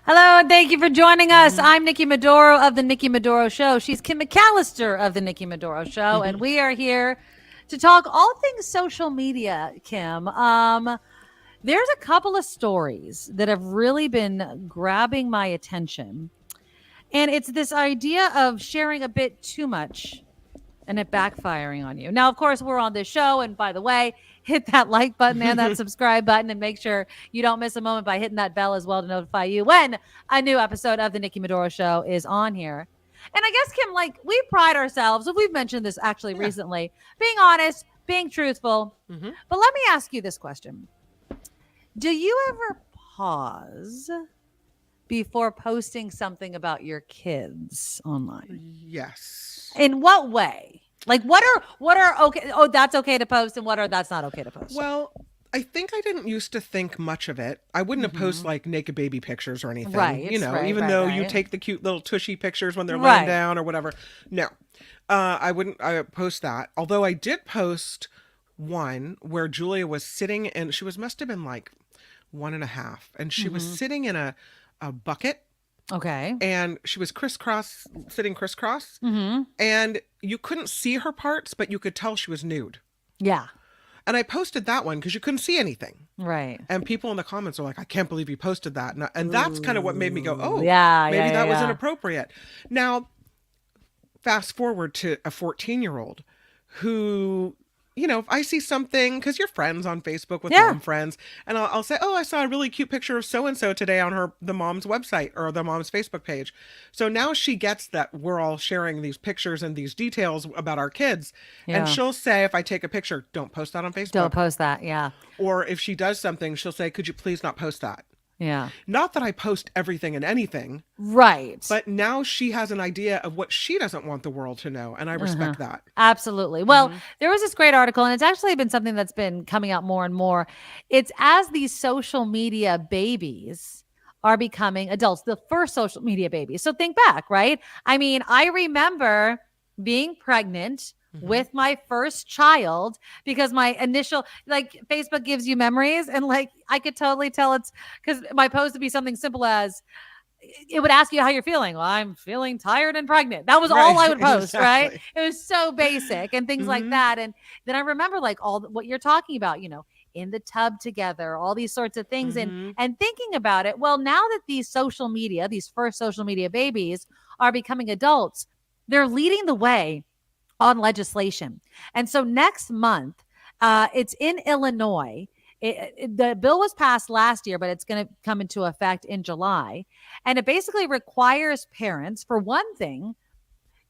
Hello, and thank you for joining us. I'm Nikki Maduro of The Nikki Maduro Show. She's Kim McAllister of The Nikki Maduro Show, and we are here to talk all things social media, Kim. There's a couple of stories that have really been grabbing my attention, and it's this idea of sharing a bit too much and it backfiring on you. Now, of course, we're on this show. And by the way, hit that like button and that subscribe button and make sure you don't miss a moment by hitting that bell as well to notify you when a new episode of The Nikki Maduro Show is on here. And I guess, Kim, like we pride ourselves, we've mentioned this actually recently, being honest, being truthful. But let me ask you this question. Do you ever pause before posting something about your kids online? Yes. In what way? Like what are okay? Oh, that's okay to post, and that's not okay to post. Well, I think I didn't used to think much of it. I wouldn't have post like naked baby pictures or anything. Right, Even though you take the cute little tushy pictures when they're laying down or whatever. No, I wouldn't. I would post that. Although I did post one where Julia was sitting, and she must have been like 1.5, and she was sitting in a bucket. Okay. And she was sitting crisscross. And you couldn't see her parts, but you could tell she was nude. Yeah. And I posted that one because you couldn't see anything. Right. And people in the comments are like, I can't believe you posted that. And that's kind of what made me go, oh, maybe that was inappropriate. Now, fast forward to a 14-year-old who, if I see something, because you're friends on Facebook with mom friends, and I'll say, oh, I saw a really cute picture of so-and-so today on the mom's website or the mom's Facebook page. So now she gets that we're all sharing these pictures and these details about our kids. Yeah. And she'll say, if I take a picture, don't post that on Facebook. Don't post that, yeah. Or if she does something, she'll say, could you please not post that? Yeah. Not that I post everything and anything. Right. But now she has an idea of what she doesn't want the world to know. And I respect that. Absolutely. Well, there was this great article, and it's actually been something that's been coming out more and more. It's as these social media babies are becoming adults, the first social media babies. So think back, right? I mean, I remember being pregnant with my first child because my initial, like, Facebook gives you memories, and like I could totally tell it's because my post would be something simple as it would ask you how you're feeling. Well, I'm feeling tired and pregnant. That was all I would post, right? It was so basic and things like that. And then I remember like what you're talking about, in the tub together, all these sorts of things, and thinking about it. Well, now that these first social media babies are becoming adults, they're leading the way on legislation. And so next month, it's in Illinois. The bill was passed last year, but it's going to come into effect in July. And it basically requires parents, for one thing,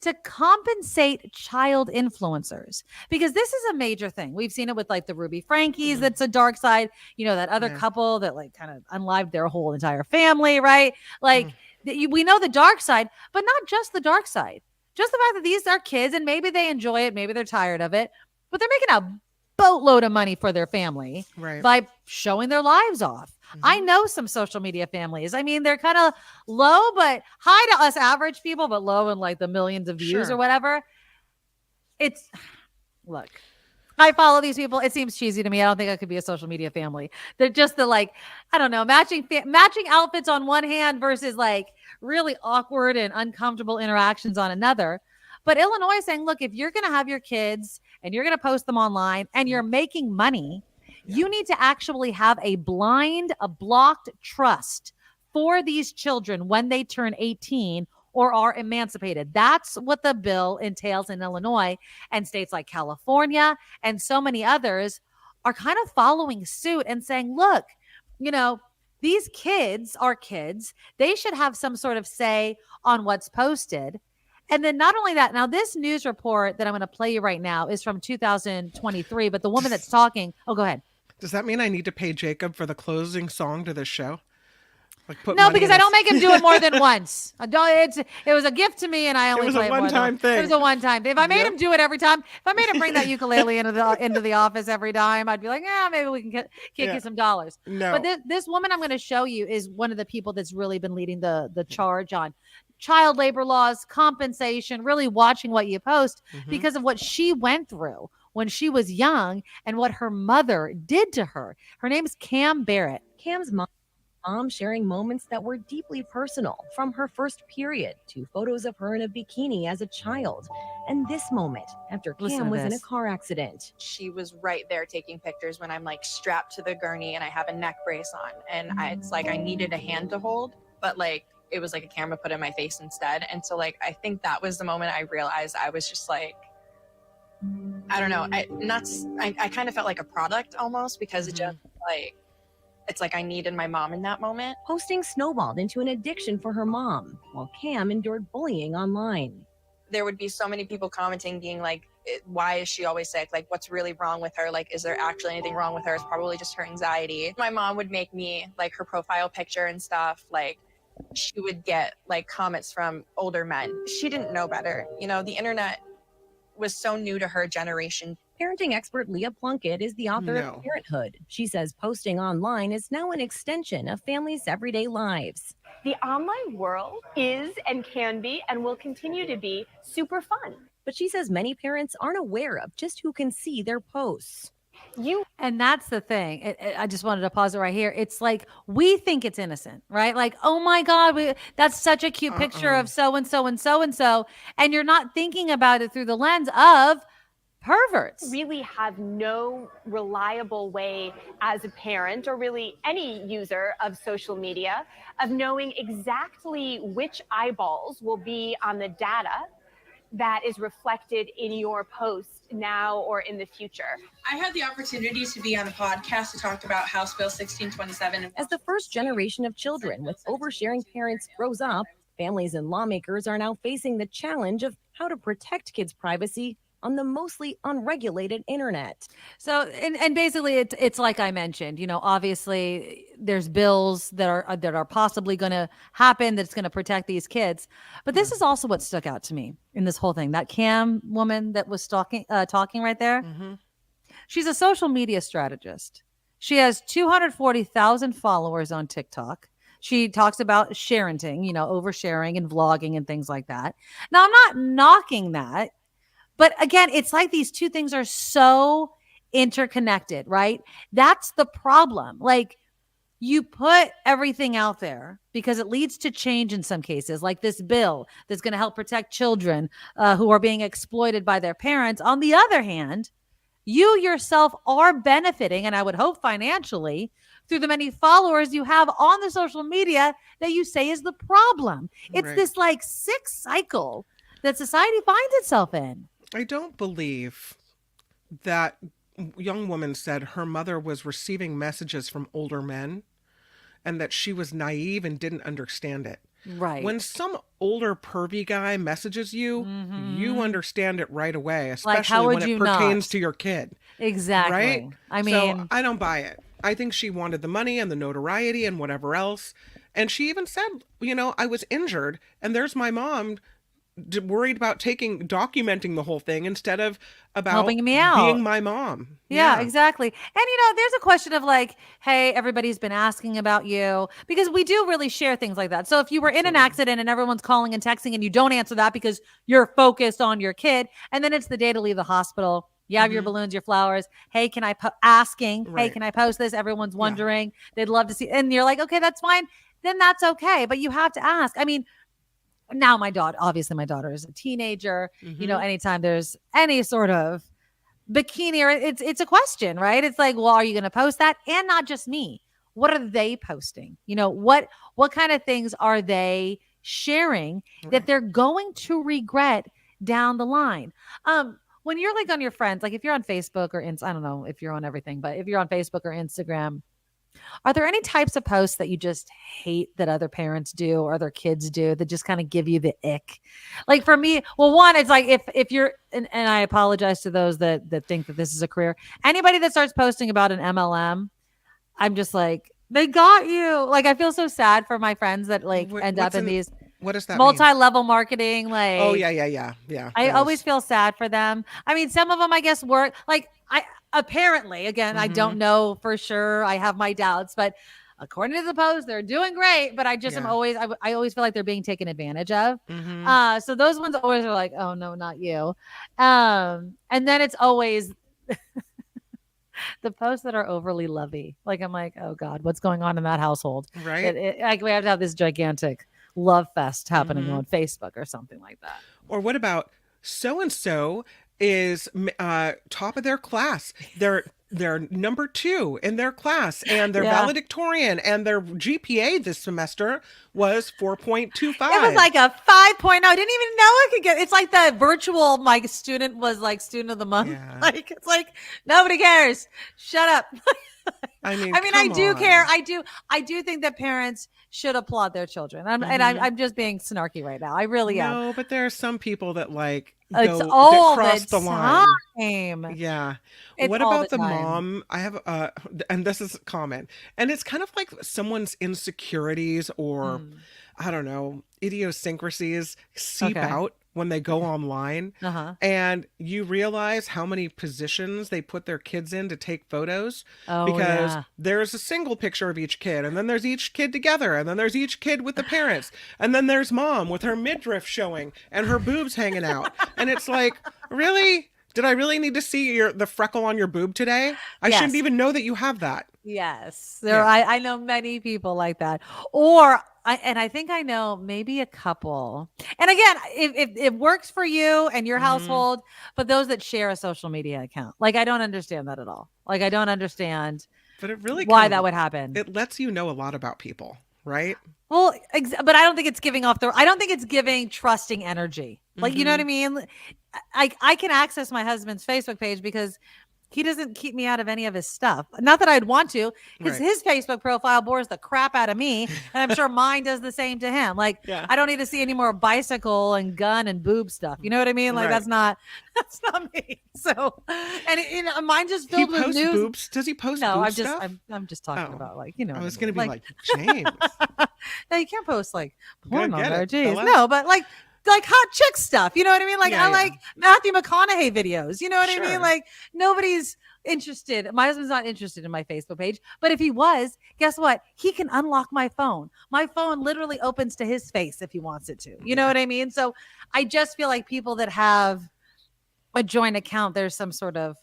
to compensate child influencers, because this is a major thing. We've seen it with like the Ruby Frankies. That's a dark side, that other couple that like kind of unlived their whole entire family, right? Like we know the dark side, but not just the dark side. Just the fact that these are kids and maybe they enjoy it, maybe they're tired of it, but they're making a boatload of money for their family by showing their lives off. I know some social media families. I mean, they're kind of low, but high to us average people, but low in like the millions of views or whatever. Look, I follow these people. It seems cheesy to me. I don't think I could be a social media family. They're just I don't know, matching outfits on one hand versus like really awkward and uncomfortable interactions on another. But Illinois is saying, look, if you're going to have your kids and you're going to post them online and you're making money, you need to actually have a blocked trust for these children when they turn 18 or are emancipated. That's what the bill entails in Illinois, and states like California and so many others are kind of following suit and saying, look, these kids are kids. They should have some sort of say on what's posted. And then not only that, now this news report that I'm going to play you right now is from 2023, but the woman that's talking, go ahead. Does that mean I need to pay Jacob for the closing song to this show? No, because I don't make him do it more than once. It was a gift to me, and I only play it one time thing. It was a one-time thing. If I made him do it every time, if I made him bring that ukulele into the office every time, I'd be like, maybe we can kick you some dollars. No. But this woman I'm going to show you is one of the people that's really been leading the charge on child labor laws, compensation, really watching what you post because of what she went through when she was young and what her mother did to her. Her name's Cam Barrett. Cam's mom. Mom sharing moments that were deeply personal, from her first period to photos of her in a bikini as a child. And this moment after Cam was in a car accident. She was right there taking pictures when I'm like strapped to the gurney and I have a neck brace on. And it's like I needed a hand to hold, but like it was like a camera put in my face instead. And so like I think that was the moment I realized I was just like, I don't know. I kind of felt like a product almost because it just like, it's like I needed my mom in that moment. Posting snowballed into an addiction for her mom, while Cam endured bullying online. There would be so many people commenting being like, why is she always sick? Like, what's really wrong with her? Like, is there actually anything wrong with her? It's probably just her anxiety. My mom would make me like her profile picture and stuff. Like, she would get like comments from older men. She didn't know better. You know, the internet was so new to her generation. Parenting expert Leah Plunkett is the author of Parenthood. She says posting online is now an extension of families' everyday lives. The online world is and can be and will continue to be super fun. But she says many parents aren't aware of just who can see their posts. And that's the thing. I just wanted to pause it right here. It's like we think it's innocent, right? Like, oh my God, that's such a cute picture of so-and-so and so-and-so. And you're not thinking about it through the lens of perverts. Really have no reliable way as a parent or really any user of social media of knowing exactly which eyeballs will be on the data that is reflected in your post now or in the future. I had the opportunity to be on a podcast to talk about House Bill 1627. As the first generation of children with oversharing parents grows up, families and lawmakers are now facing the challenge of how to protect kids' privacy on the mostly unregulated internet. So, and basically it's like I mentioned, you know, obviously there's bills that are possibly going to happen that's going to protect these kids. But this is also what stuck out to me in this whole thing. That Cam woman that was talking right there. She's a social media strategist. She has 240,000 followers on TikTok. She talks about sharenting, you know, oversharing and vlogging and things like that. Now, I'm not knocking that. But again, it's like these two things are so interconnected, right? That's the problem. Like you put everything out there because it leads to change in some cases, like this bill that's going to help protect children who are being exploited by their parents. On the other hand, you yourself are benefiting, and I would hope financially, through the many followers you have on the social media that you say is the problem. It's this like sick cycle that society finds itself in. I don't believe that young woman said her mother was receiving messages from older men and that she was naive and didn't understand it. Right. When some older pervy guy messages you, you understand it right away, especially when it pertains to your kid. Exactly. Right? I mean, so I don't buy it. I think she wanted the money and the notoriety and whatever else. And she even said, you know, I was injured and there's my mom worried about documenting the whole thing instead of about helping me out, being my mom. Yeah, exactly. And you know, there's a question of like, hey, everybody's been asking about you, because we do really share things like that. So if you were in an accident and everyone's calling and texting and you don't answer that because you're focused on your kid, and then it's the day to leave the hospital, you have your balloons, your flowers. Hey, can I hey, can I post this? Everyone's wondering. They'd love to see. And you're like, okay, that's fine. Then that's okay. But you have to ask. I mean, now my daughter is a teenager. You know, anytime there's any sort of bikini or it's a question, right? It's like, well, are you going to post that? And not just me. What are they posting? You know, what kind of things are they sharing that they're going to regret down the line? When you're like on your friends, like if you're on Facebook or I don't know if you're on everything, but if you're on Facebook or Instagram, are there any types of posts that you just hate that other parents do or other kids do that just kind of give you the ick? Like for me, well, one, it's like if you're, and I apologize to those that think that this is a career. Anybody that starts posting about an MLM, I'm just like, they got you. Like I feel so sad for my friends that like end up in these. What does that multi-level marketing? Like, oh yeah. I always feel sad for them. I mean, some of them, I guess, work. Like apparently, again, I don't know for sure. I have my doubts, but according to the post, they're doing great. But I just am always, I always feel like they're being taken advantage of. So those ones always are like, oh no, not you. And then it's always The posts that are overly lovey. Like, I'm like, oh God, what's going on in that household? Right. Like, we have to have this gigantic love fest happening on Facebook or something like that. Or what about so and so is top of their class? They're number 2 in their class, and they're valedictorian, and their GPA this semester was 4.25. It was like a 5.0. I didn't even know I could get. It's like the virtual. My student was like student of the month. Yeah. Like, it's like nobody cares. Shut up. I mean, I do care. I do think that parents should applaud their children. I'm just being snarky right now. I really am. No, but there are some people that like It's that all cross the line. time. Yeah. It's what all about the time. mom? I have and this is common. And it's kind of like someone's insecurities or I don't know, idiosyncrasies seep out when they go online. And you realize how many positions they put their kids in to take photos because there's a single picture of each kid, and then there's each kid together, and then there's each kid with the parents, and then there's mom with her midriff showing and her boobs hanging out. And it's like, really? Did I really need to see the freckle on your boob today? I shouldn't even know that you have that. Yes. I know many people like that. Or I think I know maybe a couple. And again, if it works for you and your household, but those that share a social media account, like, I don't understand that at all. Like, I don't understand but it really why that would happen. It lets you know a lot about people, right? Well, but I don't think it's giving I don't think it's giving trusting energy. Like, you know what I mean? I can access my husband's Facebook page because he doesn't keep me out of any of his stuff. Not that I'd want to, because his Facebook profile bores the crap out of me. And I'm sure mine does the same to him. Like, I don't need to see any more bicycle and gun and boob stuff. You know what I mean? Like, that's not me. So, and mine just filled with news. Boobs? Does he post no, boobs? I'm just talking about, like, you know. I was going to be like, James. No, you can't post like porn on there. It, Jeez. No, but like hot chick stuff. You know what I mean? Like, I like Matthew McConaughey videos. You know what I mean? Like, nobody's interested. My husband's not interested in my Facebook page. But if he was, guess what? He can unlock my phone. My phone literally opens to his face if he wants it to. You know what I mean? So I just feel like people that have a joint account, there's some sort of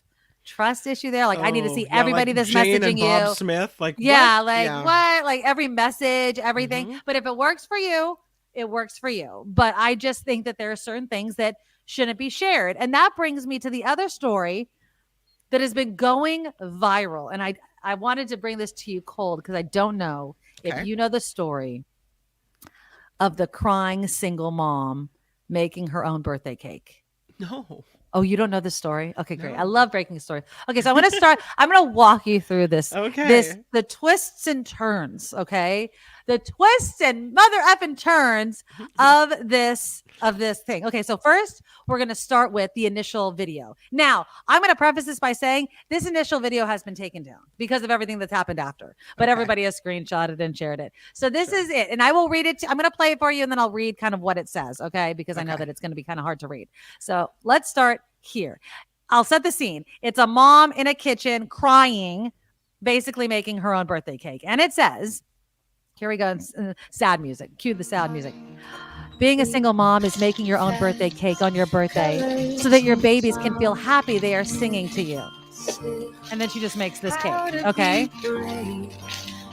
trust issue there. Like, I need to see everybody that's Jane messaging and you. Bob Smith. Like, what? Like, every message, everything. But if it works for you, it works for you. But I just think that there are certain things that shouldn't be shared. And that brings me to the other story that has been going viral. And I wanted to bring this to you cold because I don't know if you know the story of the crying single mom making her own birthday cake. No. Oh, you don't know the story? Okay, great. I love breaking stories. Okay, so I'm going to start. I'm going to walk you through this. Okay. The twists and turns. Okay, the twists and mother effing turns of this thing. Okay, so first we're going to start with the initial video. Now, I'm going to preface this by saying this initial video has been taken down because of everything that's happened after. But everybody has screenshotted and shared it. So this is it, and I will read it. I'm going to play it for you, and then I'll read kind of what it says. Okay, because I know that it's going to be kind of hard to read. So let's start here. I'll set the scene. It's a mom in a kitchen crying, basically making her own birthday cake. And it says, here we go, sad music. Cue the sad music. Being a single mom is making your own birthday cake on your birthday so that your babies can feel happy they are singing to you. And then she just makes this cake. Okay.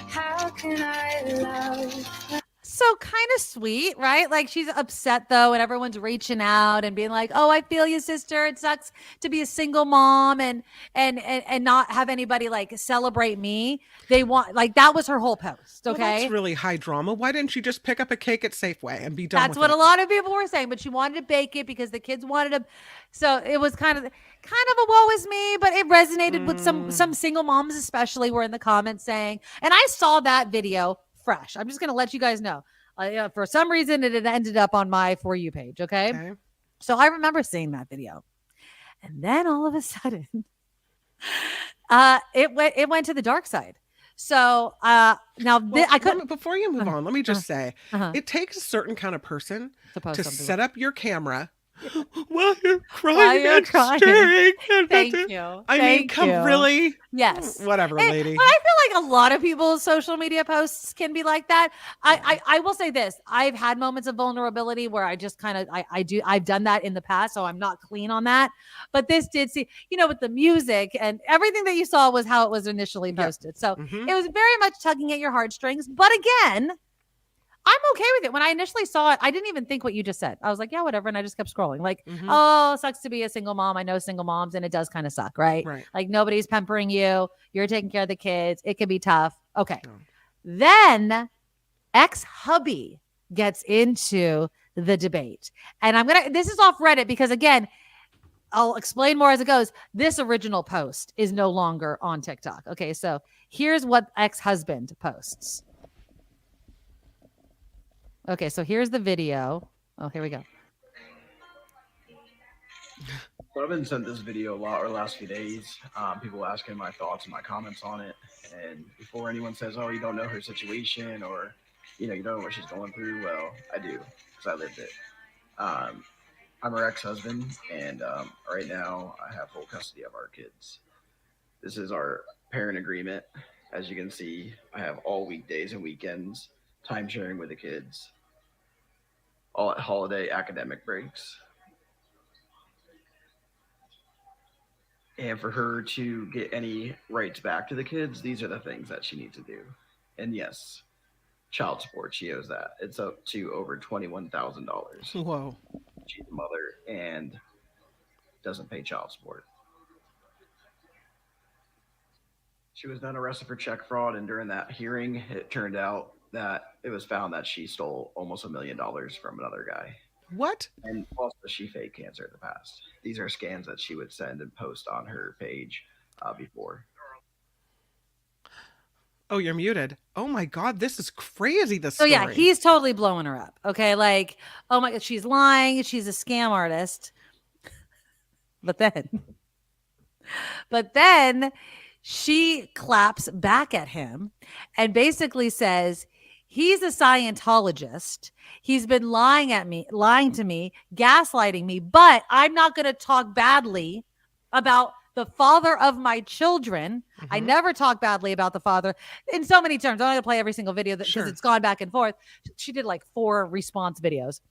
How can I love? So kind of sweet, right? Like, she's upset though, and everyone's reaching out and being like, "Oh, I feel you, sister. It sucks to be a single mom and not have anybody like celebrate me." They want, like, that was her whole post. Okay, well, that's really high drama. Why didn't you just pick up a cake at Safeway and be done? That's what a lot of people were saying, but she wanted to bake it because the kids wanted to. So it was kind of a woe is me, but it resonated with some single moms, especially, were in the comments saying. And I saw that video fresh. I'm just going to let you guys know. For some reason, it had ended up on my For You page. Okay. So I remember seeing that video. And then all of a sudden, it went to the dark side. So now I couldn't. Before you move on, let me just say, it takes a certain kind of person to set up your camera While you're crying and staring. Thank you. I mean, really? Yes. Whatever, lady. But I feel like a lot of people's social media posts can be like that. I will say this. I've had moments of vulnerability where I just kind of, I've done that in the past, so I'm not clean on that. But this did see, with the music and everything that you saw was how it was initially posted. So it was very much tugging at your heartstrings. But again, I'm okay with it. When I initially saw it, I didn't even think what you just said. I was like, yeah, whatever. And I just kept scrolling. Like, oh, sucks to be a single mom. I know single moms, and it does kind of suck, right? Like nobody's pampering you. You're taking care of the kids. It can be tough. Okay. Oh. Then ex-hubby gets into the debate. And this is off Reddit because again, I'll explain more as it goes. This original post is no longer on TikTok. Okay. So here's what ex-husband posts. Okay, so here's the video. Oh, here we go. So I've been sent this video a lot over the last few days. People asking my thoughts and my comments on it. And before anyone says, oh, you don't know her situation or, you don't know what she's going through. Well, I do because I lived it. I'm her ex-husband, and right now I have full custody of our kids. This is our parent agreement. As you can see, I have all weekdays and weekends, time sharing with the kids, all at holiday academic breaks. And for her to get any rights back to the kids, these are the things that she needs to do. And yes, child support, she owes that. It's up to over $21,000. Whoa. She's a mother and doesn't pay child support. She was then arrested for check fraud, and during that hearing, it turned out that it was found that she stole almost $1 million from another guy. What? And also she faked cancer in the past. These are scans that she would send and post on her page before. Oh, you're muted. Oh my God, this is crazy. This story. Yeah, he's totally blowing her up. Okay, like, oh my God, she's lying. She's a scam artist. But then she claps back at him and basically says, he's a Scientologist. He's been lying to me, gaslighting me, but I'm not going to talk badly about the father of my children. I never talk badly about the father in so many terms. I'm not going to play every single video because it's gone back and forth. She did like 4 response videos.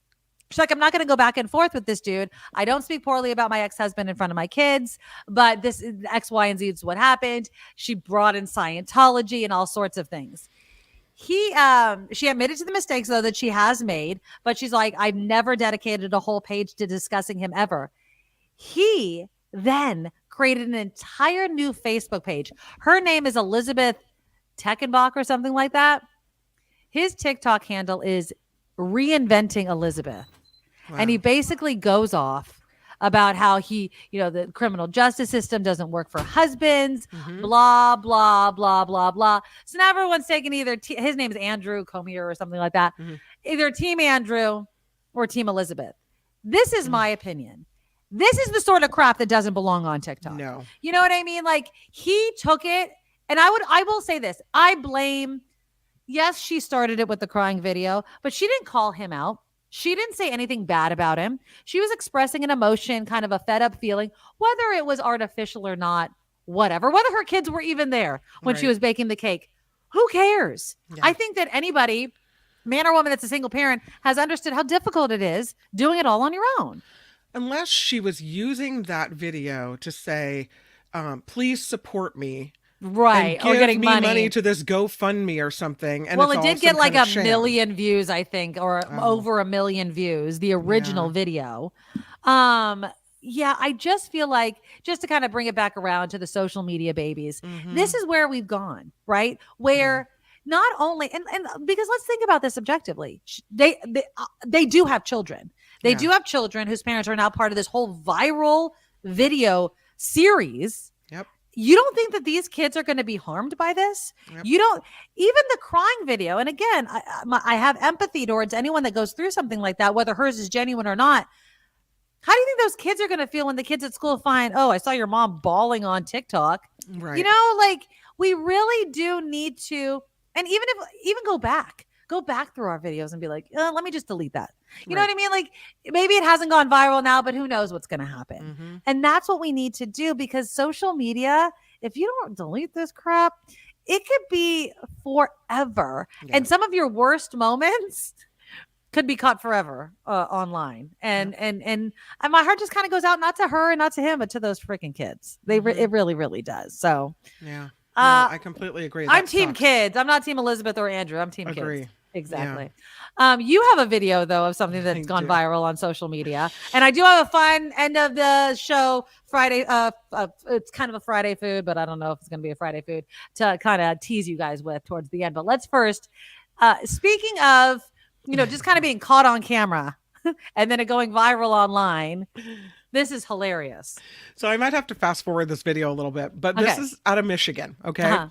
She's like, I'm not going to go back and forth with this dude. I don't speak poorly about my ex-husband in front of my kids, but this X, Y, and Z is what happened. She brought in Scientology and all sorts of things. She admitted to the mistakes though that she has made, but she's like, I've never dedicated a whole page to discussing him ever. He then created an entire new Facebook page. Her name is Elizabeth Teckenbach or something like that. His TikTok handle is Reinventing Elizabeth. Wow. And he basically goes off about how he, the criminal justice system doesn't work for husbands, blah, blah, blah, blah, blah. So now everyone's taking either, his name is Andrew Comier or something like that, either Team Andrew or Team Elizabeth. This is my opinion. This is the sort of crap that doesn't belong on TikTok. No. You know what I mean? Like he took it, and I will say this. I blame, yes, she started it with the crying video, but she didn't call him out. She didn't say anything bad about him. She was expressing an emotion, kind of a fed up feeling, whether it was artificial or not, whatever, whether her kids were even there when she was baking the cake. Who cares? Yeah. I think that anybody, man or woman that's a single parent, has understood how difficult it is doing it all on your own. Unless she was using that video to say, please support me. Right. Or getting money to this GoFundMe or something. And it did get like a million views, I think, or over 1 million views, the original video. I just feel like, just to kind of bring it back around to the social media babies, this is where we've gone, right? Where not only, and because let's think about this objectively, they do have children. They do have children whose parents are now part of this whole viral video series. Yep. You don't think that these kids are going to be harmed by this? Yep. You don't, even the crying video. And again, I have empathy towards anyone that goes through something like that, whether hers is genuine or not. How do you think those kids are going to feel when the kids at school find, oh, I saw your mom bawling on TikTok? Right. We really do need to, and even go back go back through our videos and be like, let me just delete that. You know what I mean? Like maybe it hasn't gone viral now, but who knows what's going to happen. And that's what we need to do, because social media, if you don't delete this crap, it could be forever. Yeah. And some of your worst moments could be caught forever online. And my heart just kind of goes out, not to her and not to him, but to those freaking kids. It really, really does. So yeah. No, I completely agree. I'm team kids. I'm not team Elizabeth or Andrew. I'm team kids. Exactly. Yeah. You have a video though of something that's gone viral on social media, and I do have a fun end of the show Friday. It's kind of a Friday food, but I don't know if it's going to be a Friday food to kind of tease you guys with towards the end. But let's first, speaking of, just kind of being caught on camera and then it going viral online. This is hilarious. So I might have to fast forward this video a little bit, but this is out of Michigan. Okay.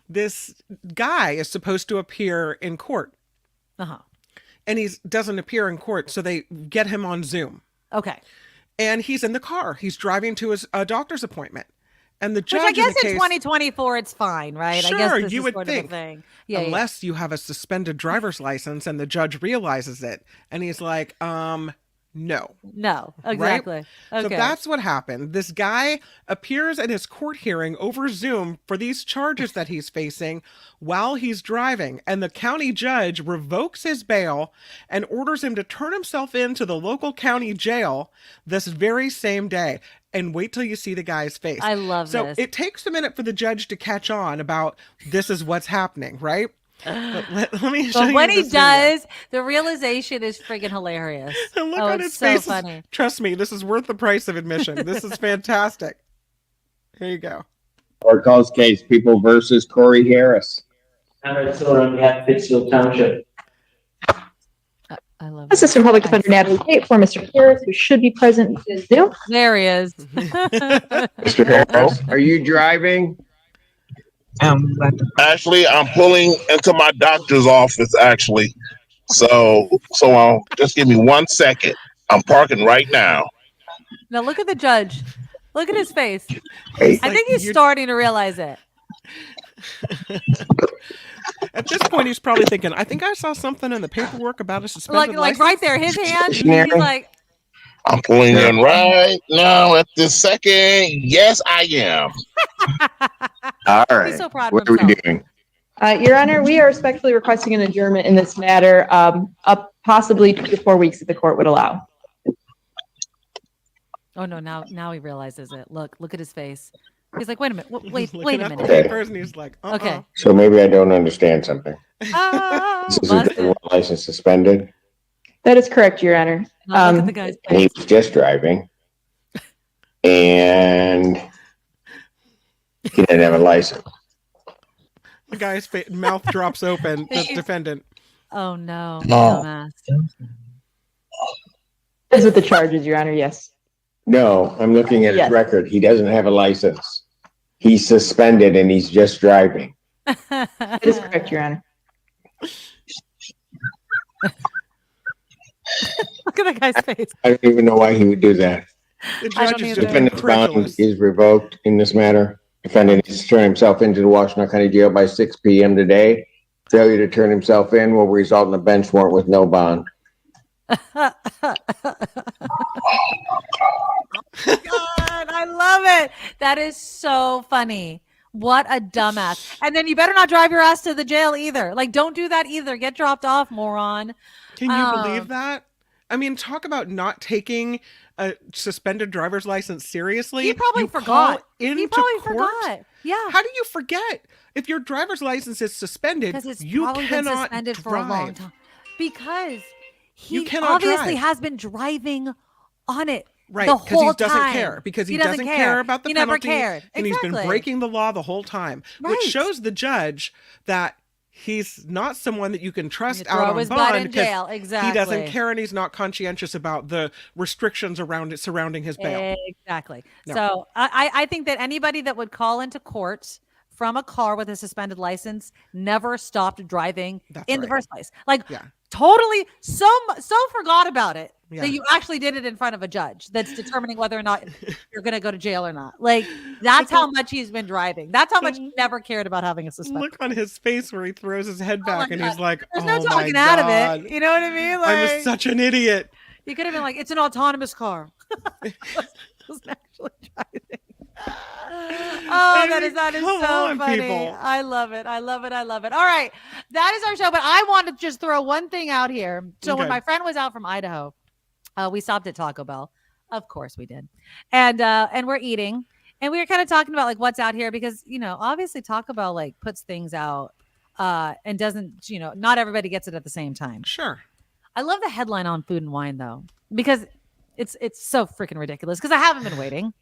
This guy is supposed to appear in court. And he doesn't appear in court. So they get him on Zoom. Okay. And he's in the car. He's driving to his doctor's appointment. And the judge, which I guess in 2024, it's fine, right? Sure, I guess this you is would sort think. Of a thing. Unless you have a suspended driver's license and the judge realizes it. And he's like, no. Exactly. Right? Okay. So that's what happened. This guy appears at his court hearing over Zoom for these charges that he's facing while he's driving. And the county judge revokes his bail and orders him to turn himself into the local county jail this very same day. And wait till you see the guy's face. I love this. So it takes a minute for the judge to catch on about this is what's happening, right? But let me show you. But when he does, video. the realization is friggin' hilarious. And look on his so face. Funny. Trust me, this is worth the price of admission. This is fantastic. Here you go. Court calls case People versus Corey Harris. I'm still on behalf of Pittsfield Township. I love Assistant Public Defender Natalie Tate for Mr. Harris, who should be present in Zoom. There he is. Mr. Harris, are you driving? Actually, I'm pulling into my doctor's office, actually. So just give me 1 second. I'm parking right now. Now look at the judge. Look at his face. I think he's starting to realize it. At this point, he's probably thinking, I think I saw something in the paperwork about a suspended like right there, his hand. He's like, I'm pulling in right now at this second. Yes, I am. All right. He's so proud of what are we doing? Your Honor, we are respectfully requesting an adjournment in this matter, up possibly 2 to 4 weeks if the court would allow. Oh no! Now he realizes it. Look at his face. He's like, wait a minute. Wait a minute. And he's like, okay. So maybe I don't understand something. This is a license suspended. That is correct, Your Honor. Look at the guy's face. He was just driving, and he didn't have a license. The guy's mouth drops open. The defendant. Oh no! Dumbass. That's what the charge is, Your Honor. Yes. No, I'm looking at his record. He doesn't have a license. He's suspended and he's just driving. That is correct, Your Honor. Look at that guy's face. I don't even know why he would do that. The judge is Defendant's bond is revoked in this matter. Defendant has turned himself into the Washington County Jail by 6 p.m. today. Failure to turn himself in will result in a bench warrant with no bond. God, I love it. That is so funny. What a dumbass. And then you better not drive your ass to the jail either. Like, don't do that either. Get dropped off, moron. Can you believe that? I mean, talk about not taking a suspended driver's license seriously. He probably forgot. He probably forgot. Yeah. How do you forget? If your driver's license is suspended, you cannot been suspended drive. for a long time. Because he obviously has been driving on it. Right, because he doesn't care. Because he doesn't care about the penalty. Never cared. And he's been breaking the law the whole time. Right. Which shows the judge that he's not someone that you can trust out on his bond butt in jail. Exactly. He doesn't care and he's not conscientious about the restrictions surrounding his bail. Exactly. No. So I think that anybody that would call into court from a car with a suspended license never stopped driving the first place. Like, totally so forgot about it that you actually did it in front of a judge that's determining whether or not you're going to go to jail or not. Like, that's how much he's been driving. That's how much he never cared about having a suspect. Look on his face where he throws his head back and he's like, there's no talking out of it. You know what I mean? Like, I'm such an idiot. He could have been like, it's an autonomous car. Wasn't actually driving. Oh, that is so funny. People. I love it. All right. That is our show. But I want to just throw one thing out here. So when my friend was out from Idaho, we stopped at Taco Bell. Of course we did. And we're eating. And we were kind of talking about like what's out here because, obviously Taco Bell like puts things out and doesn't, not everybody gets it at the same time. Sure. I love the headline on Food and Wine though, because it's so freaking ridiculous because I haven't been waiting.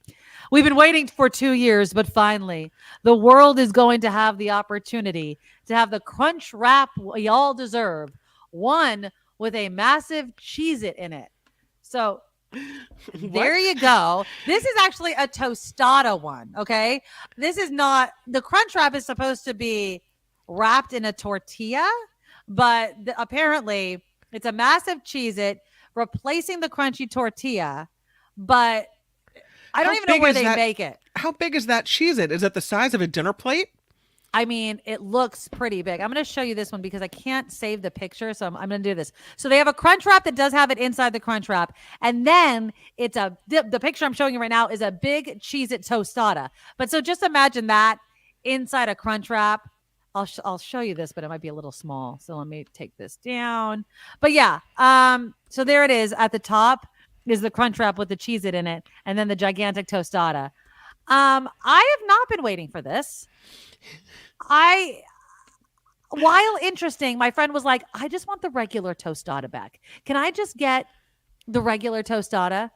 We've been waiting for 2 years, but finally the world is going to have the opportunity to have the crunch wrap we all deserve, one with a massive Cheez-It in it. So there you go. This is actually a tostada one. Okay. This is not, the crunch wrap is supposed to be wrapped in a tortilla, but apparently it's a massive Cheez-It replacing the crunchy tortilla, but I don't even know where they make it. How big is that Cheez-It? Is it the size of a dinner plate? I mean, it looks pretty big. I'm going to show you this one because I can't save the picture, so I'm going to do this. So they have a crunch wrap that does have it inside the crunch wrap, and then it's the picture I'm showing you right now is a big Cheez-It tostada. But so just imagine that inside a crunch wrap. I'll show you this, but it might be a little small. So let me take this down. But yeah, so there it is. At the top is the crunch wrap with the Cheez-It in it, and then the gigantic tostada. I have not been waiting for this. While interesting, my friend was like, I just want the regular tostada back. Can I just get the regular tostada?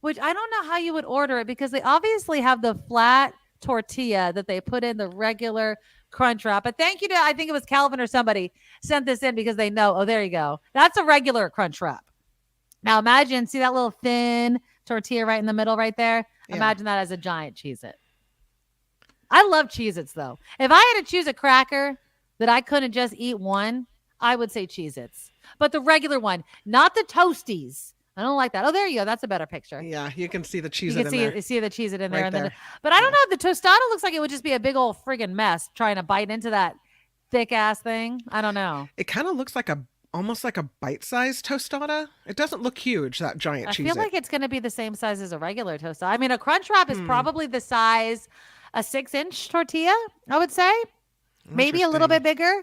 Which I don't know how you would order it because they obviously have the flat tortilla that they put in the regular crunch wrap. But thank you to, I think it was Calvin or somebody sent this in because they know, oh, there you go. That's a regular crunch wrap. Now imagine, see that little thin tortilla right in the middle right there? Yeah. Imagine that as a giant Cheez-It. I love Cheez-Its though. If I had to choose a cracker that I couldn't just eat one, I would say Cheez-Its. But the regular one, not the Toasties. I don't like that. Oh, there you go. That's a better picture. Yeah, you can see the Cheez-It in there. You see the Cheez-It in there. Right and there. then, but I don't know. The tostada looks like it would just be a big old friggin' mess trying to bite into that thick ass thing. I don't know. It kind of looks like almost like a bite-sized tostada. It doesn't look huge, that giant Cheez-It. I feel like it's going to be the same size as a regular tostada. I mean, a crunch wrap is probably the size a 6-inch tortilla, I would say. Maybe a little bit bigger.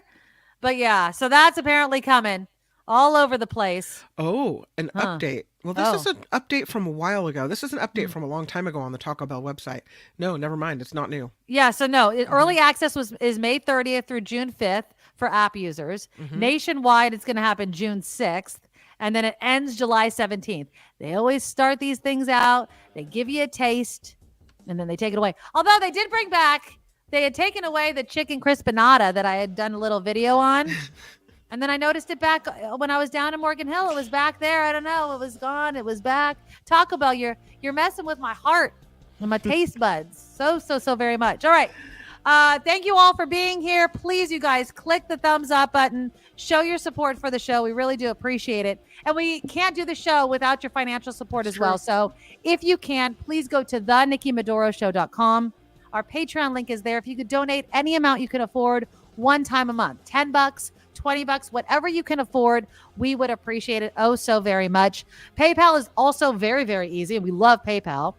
But yeah, so that's apparently coming all over the place. Oh, an update. Well, this is an update from a while ago. This is an update from a long time ago on the Taco Bell website. No, never mind. It's not new. Yeah, so no, early access is May 30th through June 5th for app users. Nationwide, it's going to happen June 6th. And then it ends July 17th. They always start these things out. They give you a taste, and then they take it away. Although they did bring back, they had taken away the chicken crispanada that I had done a little video on. And then I noticed it back when I was down in Morgan Hill. It was back there. I don't know. It was gone. It was back. Taco Bell, you're messing with my heart and my taste buds. So very much. All right. Thank you all for being here. Please, you guys, click the thumbs up button. Show your support for the show. We really do appreciate it. And we can't do the show without your financial support as well. So if you can, please go to thenikkimadoroshow.com. Our Patreon link is there. If you could donate any amount you can afford one time a month, $10, $20, whatever you can afford, we would appreciate it so very much. PayPal is also very, very easy. We love PayPal.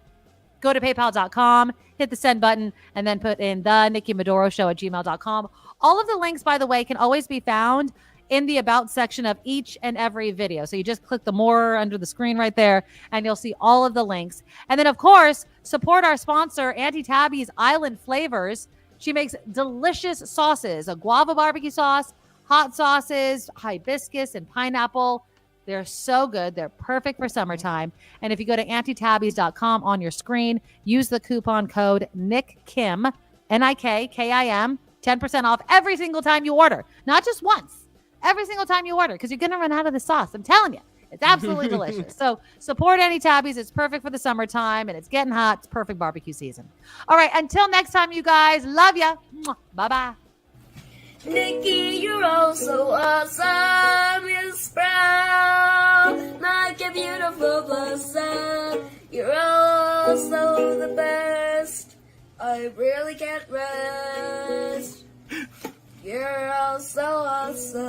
Go to paypal.com, hit the send button, and then put in thenikkimadoroshow@gmail.com. All of the links, by the way, can always be found in the about section of each and every video. So you just click the more under the screen right there, and you'll see all of the links. And then, of course, support our sponsor, Auntie Tabby's Island Flavors. She makes delicious sauces, a guava barbecue sauce, hot sauces, hibiscus, and pineapple. They're so good. They're perfect for summertime. And if you go to auntietabbies.com on your screen, use the coupon code NIKKIM, NIKKIM, 10% off every single time you order. Not just once, every single time you order, because you're going to run out of the sauce. I'm telling you, it's absolutely delicious. So support Auntie Tabby's. It's perfect for the summertime, and it's getting hot. It's perfect barbecue season. All right, until next time, you guys. Love ya. Bye-bye. Nikki, you're all so awesome. Miss Brown, like a beautiful blossom. You're all so the best. I really can't rest. You're all so awesome.